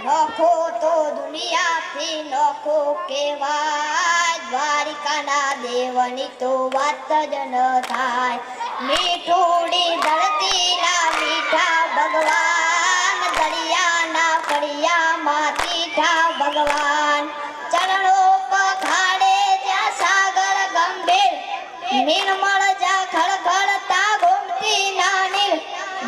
નોખો તો દુનિયાથી નોખો કહેવાય, દ્વારિકાના દેવની તો વાત જ ન થાય. મીઠુડી ધરતીના મીઠા ભગવાન, દરિયાના ફળિયામાં તીઠા ભગવાન. ચરણો પખાડે જ્યાં સાગર ગંભીર, નિર્મળ જા ખળખળતા ગોમતી ના નીર.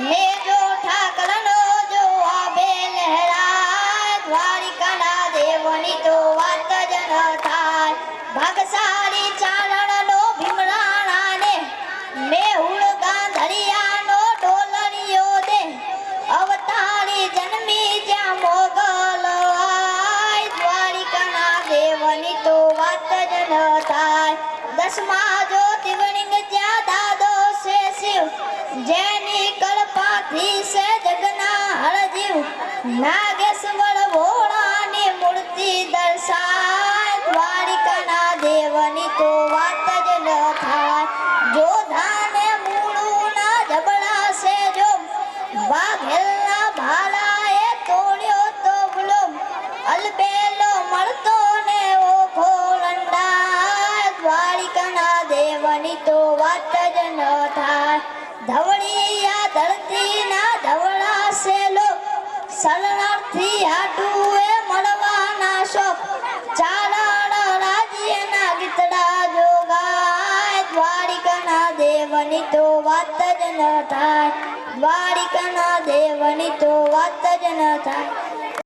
ને જો ઠાકરનો જો આબે લહેરાય, દ્વારિકાના દેવની તો વાત જ ન થાય. ભાગશાળી ચારણનો ભીમરાણાને, મેહુલ ગાંધળિયાનો ઢોલરિયો દે. અવતારી જન્મી જ્યાં મોગલ આય, દ્વારિકાના દેવની તો વાત જ ન થાય. દસમા જ્યોતિર્લિંગ જ્યાં દાદો છે શિવ, જેની કલ્પાથી છે જગના હરજીવ. નાગેશ્વર ભોળાની મૂર્તિ દર્શાય, દ્વારિકાના દેવની તો વાત જ ન થાય. જોધાને મૂળુના જબડા છે જો, વાઘેલના ભાલાએ તોડ્યો તો ગુલામ. અલબેલો મળતો ને ઓખો લંડાય, દ્વારિકાના દેવની તો વાત જ ન થાય. ધવળિયા ધરતીના ધવળા છે લોક, શરણાર્થી હાટુએ મળવાના શોખ. ચારણ રાજ્યના ગીતડા જોગાય, દ્વારિકાના દેવની તો વાત જ ન થાય. દ્વારિકાના દેવની તો વાત જ ન થાય.